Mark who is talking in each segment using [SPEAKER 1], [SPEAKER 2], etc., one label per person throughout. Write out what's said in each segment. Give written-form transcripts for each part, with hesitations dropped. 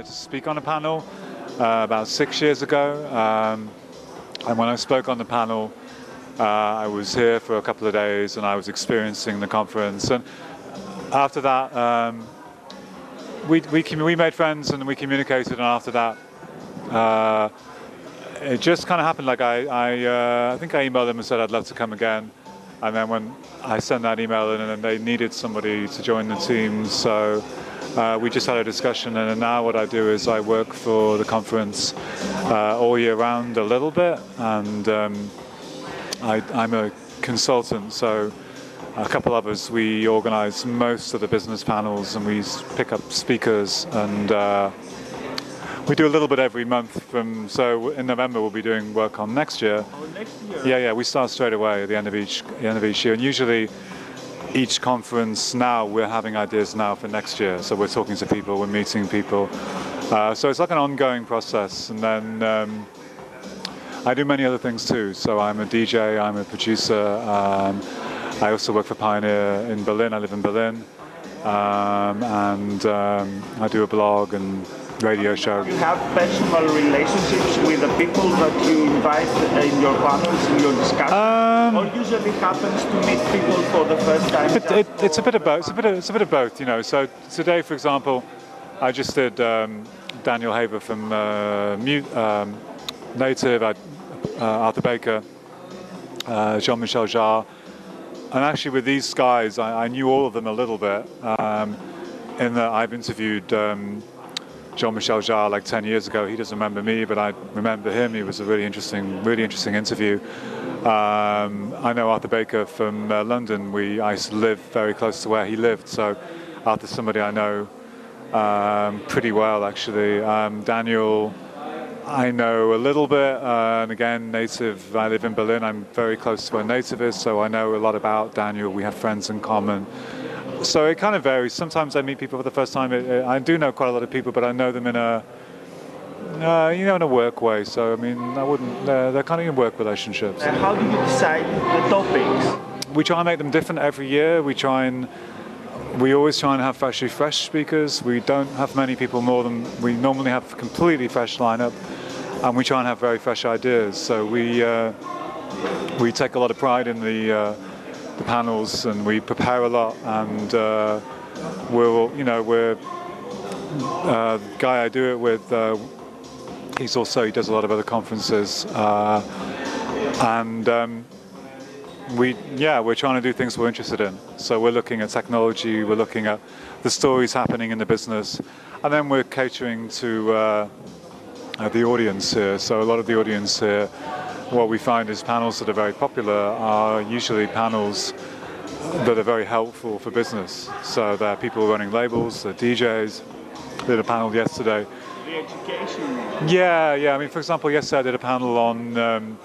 [SPEAKER 1] to speak on a panel about 6 years ago. And when I spoke on the panel, I was here for a couple of days and I was experiencing the conference. And after that, we made friends and we communicated. And after that, it just kind of happened. Like I think I emailed them and said I'd love to come again. And then when I sent that email in, and they needed somebody to join the team, so we just had a discussion. And now what I do is I work for the conference all year round a little bit, and I'm a consultant. So a couple of us, we organise most of the business panels, and we pick up speakers, and we do a little bit every month. So in November we'll be doing work on next year.
[SPEAKER 2] Oh, next year?
[SPEAKER 1] Yeah. We start straight away at the end of each year, and usually each conference now we're having ideas now for next year. So we're talking to people, we're meeting people. So it's like an ongoing process, and then I do many other things too. So I'm a DJ, I'm a producer. I also work for Pioneer in Berlin. I live in Berlin, and I do a blog and radio show.
[SPEAKER 2] You have personal relationships with the people that you invite in your panels, in your discussions, or usually happens to meet people for the first time?
[SPEAKER 1] It's a bit of both. It's a bit of both, you know. So today, for example, I just did Daniel Haver from Native, Arthur Baker, Jean-Michel Jarre, and actually with these guys, I knew all of them a little bit. In that I've interviewed Jean-Michel Jarre like 10 years ago. He doesn't remember me, but I remember him. He was a really interesting interview. I know Arthur Baker from London. I used to live very close to where he lived, so Arthur's somebody I know pretty well, actually. Daniel, I know a little bit, and again, Native, I live in Berlin. I'm very close to where Native is, so I know a lot about Daniel. We have friends in common. So it kind of varies. Sometimes I meet people for the first time. I do know quite a lot of people, but I know them in a, in a work way. So I mean, I wouldn't. They're kind of in work relationships.
[SPEAKER 2] And how do you decide the topics?
[SPEAKER 1] We try and make them different every year. We always try and have fresh speakers. We don't have many people more than we normally have. Completely fresh lineup, and we try and have very fresh ideas. So we take a lot of pride in the panels, and we prepare a lot, and the guy I do it with, he does a lot of other conferences, and we're trying to do things we're interested in. So we're looking at technology, we're looking at the stories happening in the business, and then we're catering to the audience here. So a lot of the audience here, what we find is panels that are very popular are usually panels that are very helpful for business. So there are people running labels, they're DJs. I did a panel yesterday.
[SPEAKER 2] The education.
[SPEAKER 1] Yeah. I mean, for example, yesterday I did a panel on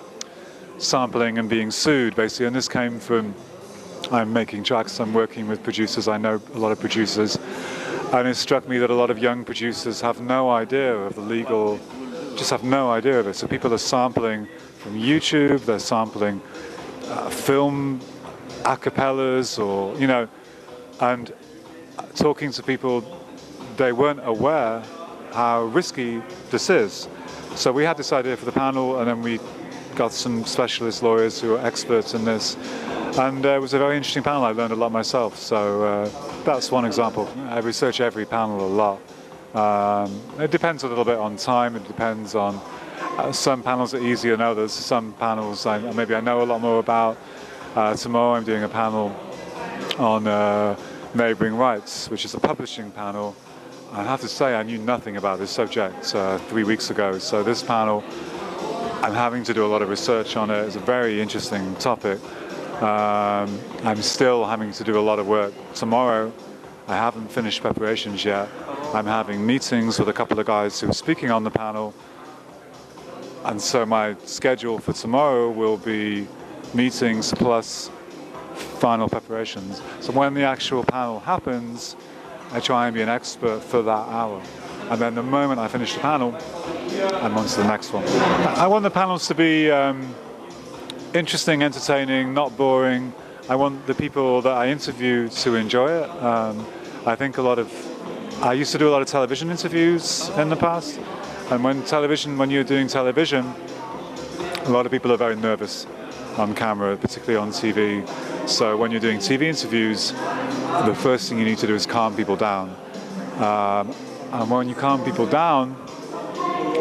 [SPEAKER 1] sampling and being sued, basically. And this came from, I'm making tracks, I'm working with producers, I know a lot of producers. And it struck me that a lot of young producers have no idea of the legal, just have no idea of it. So people are sampling from YouTube, they're sampling film acapellas, or and talking to people, they weren't aware how risky this is. So we had this idea for the panel, and then we got some specialist lawyers who are experts in this, and it was a very interesting panel. I learned a lot myself. So that's one example. I research every panel a lot. It depends a little bit on time. It depends on some panels are easier than others. Some panels maybe I know a lot more about. Tomorrow I'm doing a panel on neighbouring rights, which is a publishing panel. I have to say I knew nothing about this subject 3 weeks ago. So this panel, I'm having to do a lot of research on it. It's a very interesting topic. I'm still having to do a lot of work. Tomorrow, I haven't finished preparations yet. I'm having meetings with a couple of guys who are speaking on the panel. And so my schedule for tomorrow will be meetings plus final preparations. So when the actual panel happens, I try and be an expert for that hour. And then the moment I finish the panel, I'm on to the next one. I want the panels to be interesting, entertaining, not boring. I want the people that I interview to enjoy it. I think a lot of I used to do a lot of television interviews in the past, and when you're doing television, a lot of people are very nervous on camera, particularly on TV. So when you're doing TV interviews, the first thing you need to do is calm people down. And when you calm people down,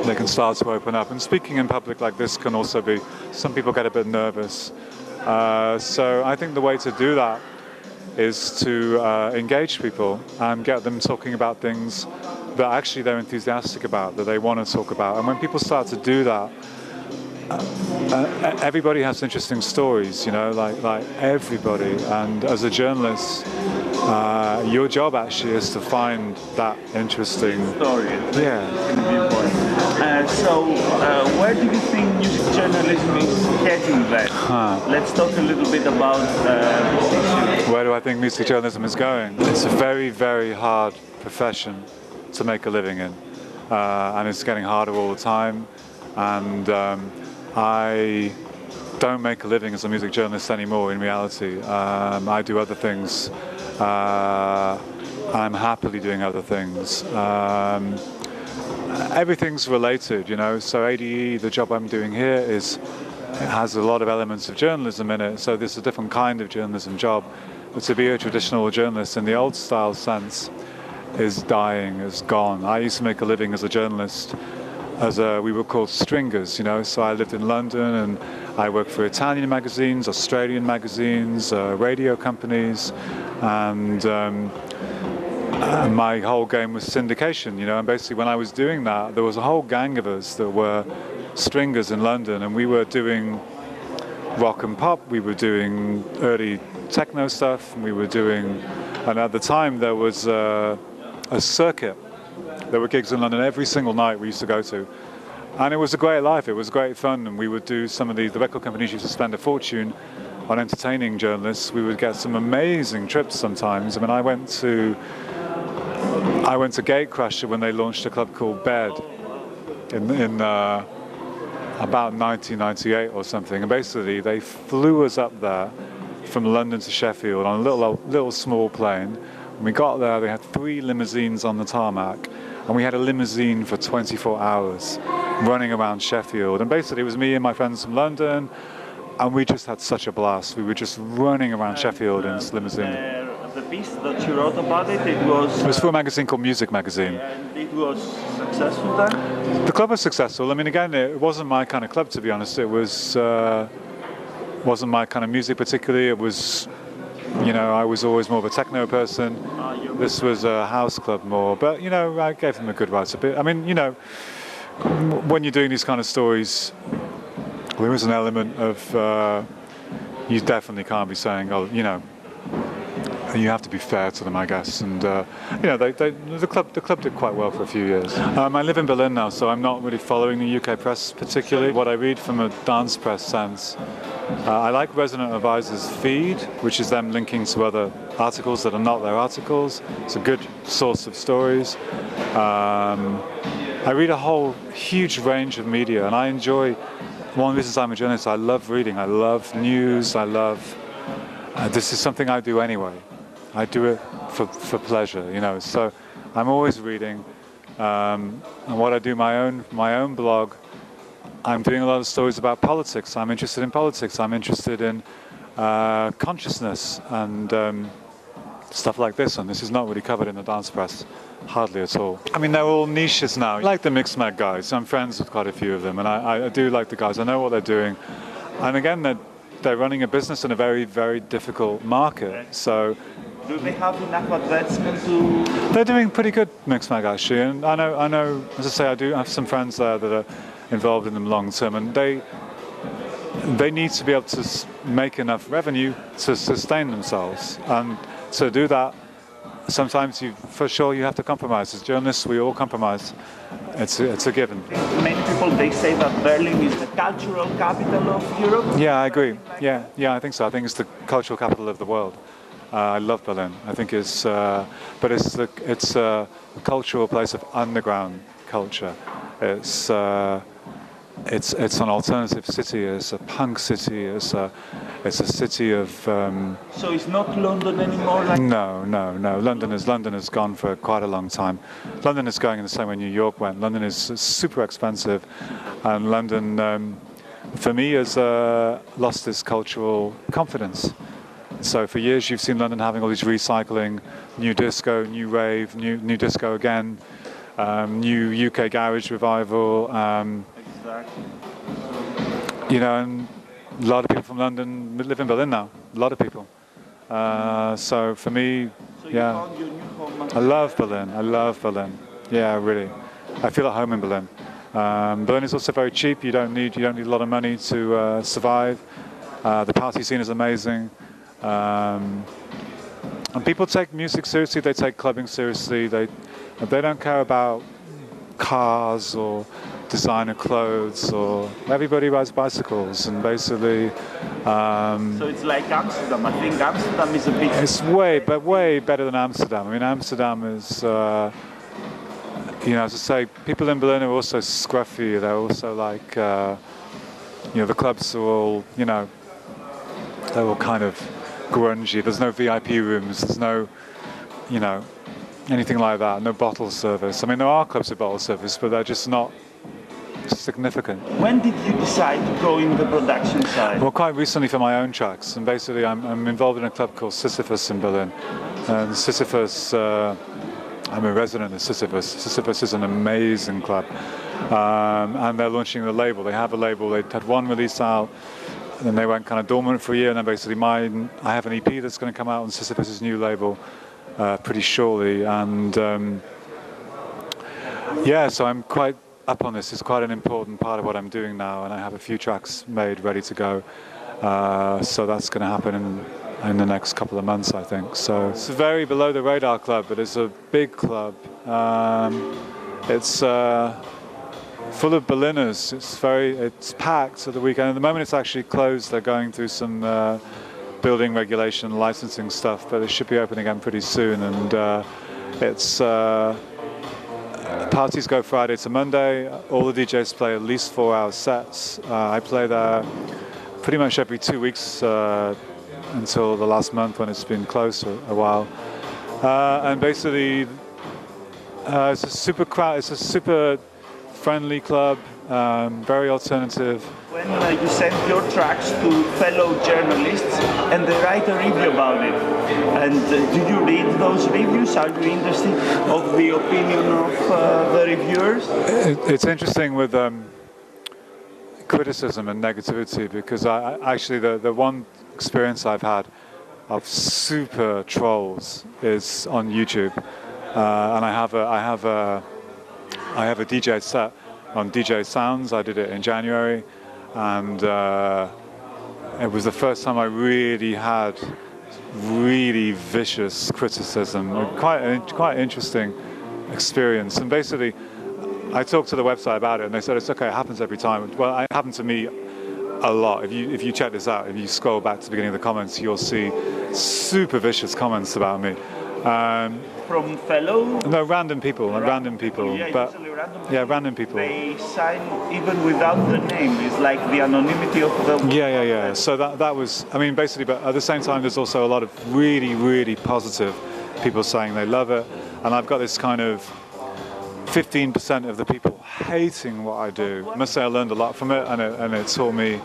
[SPEAKER 1] they can start to open up. And speaking in public like this can also be, some people get a bit nervous. So I think the way to do that is to engage people and get them talking about things that actually they're enthusiastic about, that they want to talk about. And when people start to do that, everybody has interesting stories, you know, like everybody. And as a journalist, your job actually is to find that interesting
[SPEAKER 2] story.
[SPEAKER 1] Yeah.
[SPEAKER 2] So, where do you think music journalism is heading then? Let's talk a little bit about this issue.
[SPEAKER 1] Where do I think music journalism is going? It's a very, very hard profession to make a living in, and it's getting harder all the time. And I don't make a living as a music journalist anymore in reality. I do other things. I'm happily doing other things. Everything's related, you know. So ADE, the job I'm doing here, it has a lot of elements of journalism in it. So this is a different kind of journalism job. But to be a traditional journalist in the old style sense is dying, is gone. I used to make a living as a journalist we were called stringers, you know. So I lived in London and I worked for Italian magazines, Australian magazines, radio companies, and my whole game was syndication, you know. And basically when I was doing that, there was a whole gang of us that were stringers in London, and we were doing rock and pop, we were doing early techno stuff, and we were doing, and at the time there was a circuit. There were gigs in London every single night we used to go to. And it was a great life, it was great fun, and we would do some of the record companies used to spend a fortune on entertaining journalists. We would get some amazing trips sometimes. I mean, I went to Gatecrasher when they launched a club called Bed in about 1998 or something. And basically they flew us up there from London to Sheffield on a little small plane. When we got there, they had 3 limousines on the tarmac, and we had a limousine for 24 hours running around Sheffield. And basically it was me and my friends from London, and we just had such a blast. We were just running around Sheffield in this limousine.
[SPEAKER 2] The piece that you wrote about it, it was
[SPEAKER 1] for a magazine called Music Magazine.
[SPEAKER 2] And it was successful then?
[SPEAKER 1] The club was successful. I mean, again, it wasn't my kind of club, to be honest. It wasn't my kind of music particularly. It was, you know, I was always more of a techno person. This was a house club more. But, you know, I gave them a good write-up. I mean, you know, when you're doing these kind of stories, there is an element of, you definitely can't be saying, oh, you know, you have to be fair to them, I guess. And, you know, the club did quite well for a few years. I live in Berlin now, so I'm not really following the UK press particularly. What I read from a dance press sense, I like Resident Advisor's feed, which is them linking to other articles that are not their articles. It's a good source of stories. I read a whole huge range of media, and I enjoy, one of the reasons I'm a journalist, I love reading, I love news, I love, this is something I do anyway. I do it for pleasure, you know, so I'm always reading, and what I do, my own blog, I'm doing a lot of stories about politics. I'm interested in politics, I'm interested in consciousness and stuff like this, and this is not really covered in the dance press, hardly at all. I mean, they're all niches now. I like the mixed mag guys, I'm friends with quite a few of them, and I do like the guys, I know what they're doing, and again, they're running a business in a very, very difficult market, so.
[SPEAKER 2] Do they have enough advertisement to?
[SPEAKER 1] They're doing pretty good mixed mag actually, and I know. As I say, I do have some friends there that are involved in them long term, and they need to be able to make enough revenue to sustain themselves, and to do that, sometimes for sure you have to compromise. As journalists, we all compromise. It's a given.
[SPEAKER 2] Many people, they say that Berlin is the cultural capital of Europe.
[SPEAKER 1] Yeah, I agree. Yeah, I think so. I think it's the cultural capital of the world. I love Berlin. I think it's, but it's a cultural place of underground culture. It's it's an alternative city. It's a punk city. It's a city of.
[SPEAKER 2] So it's not London anymore. Like
[SPEAKER 1] No. London has gone for quite a long time. London is going in the same way New York went. London is super expensive, and London, for me, has lost its cultural confidence. So for years you've seen London having all these recycling, new disco, new rave, new disco again, new UK garage revival.
[SPEAKER 2] exactly.
[SPEAKER 1] You know, and a lot of people from London live in Berlin now. A lot of people. So for me,
[SPEAKER 2] So
[SPEAKER 1] yeah,
[SPEAKER 2] you found your new home.
[SPEAKER 1] I love Berlin. I love Berlin. Yeah, really. I feel at home in Berlin. Berlin is also very cheap. You don't need a lot of money to survive. The party scene is amazing. And people take music seriously. They take clubbing seriously. They don't care about cars or designer clothes, or everybody rides bicycles, and basically.
[SPEAKER 2] So it's like Amsterdam. I think Amsterdam is a bit.
[SPEAKER 1] It's way better than Amsterdam. I mean, Amsterdam is. You know, as I say, people in Berlin are also scruffy. They're also like, you know, the clubs are all, you know, they're all kind of grungy. There's no VIP rooms. There's no, you know, anything like that. No bottle service. I mean, there are clubs with bottle service, but they're just not significant.
[SPEAKER 2] When did you decide to go in the production side?
[SPEAKER 1] Well, quite recently for my own tracks, and basically I'm involved in a club called Sisyphus in Berlin. And Sisyphus, I'm a resident of Sisyphus. Sisyphus is an amazing club, and they're launching the label. They have a label. They had one release out, and then they went kind of dormant for a year. And then basically, I have an EP that's going to come out on Sisyphus's new label pretty shortly. And yeah, so I'm quite up on this. It's quite an important part of what I'm doing now, and I have a few tracks made, ready to go. So that's going to happen in the next couple of months, I think. So it's a very below the radar club, but it's a big club. It's full of Berliners. It's packed at the weekend. At the moment, it's actually closed. They're going through some building regulation, licensing stuff, but it should be open again pretty soon. And it's parties go Friday to Monday. All the DJs play at least 4-hour sets. I play there pretty much every 2 weeks until the last month when it's been closed for a while. And basically, it's a super friendly club, very alternative.
[SPEAKER 2] When you send your tracks to fellow journalists and they write a review about it, and do you read those reviews? Are you interested of the opinion of the reviewers?
[SPEAKER 1] It's interesting with criticism and negativity, because I actually the one experience I've had of super trolls is on YouTube, and I have a DJ set on DJ Sounds. I did it in January, and it was the first time I really had really vicious criticism. Quite interesting experience. And basically, I talked to the website about it, and they said it's okay. It happens every time. Well, it happened to me a lot. If you check this out, if you scroll back to the beginning of the comments, you'll see super vicious comments about me.
[SPEAKER 2] From fellow?
[SPEAKER 1] No, random people. Random people.
[SPEAKER 2] Yeah,
[SPEAKER 1] but
[SPEAKER 2] usually random people.
[SPEAKER 1] Yeah, random people.
[SPEAKER 2] They sign even without the name. It's like the anonymity of the.
[SPEAKER 1] Yeah. So that was. I mean, basically, but at the same time, there's also a lot of really positive people saying they love it, and I've got this kind of 15% of the people hating what I do. I must say I learned a lot from it, and it taught me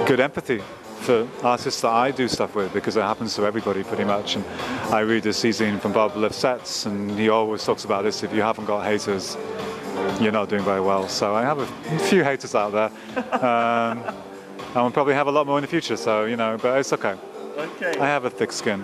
[SPEAKER 1] good empathy for artists that I do stuff with, because it happens to everybody pretty much. And I read this e-zine from Bob Lefsetz, and he always talks about this: if you haven't got haters, you're not doing very well. So I have a few haters out there, and we'll probably have a lot more in the future. So, you know, but it's okay.
[SPEAKER 2] Okay.
[SPEAKER 1] I have a thick skin.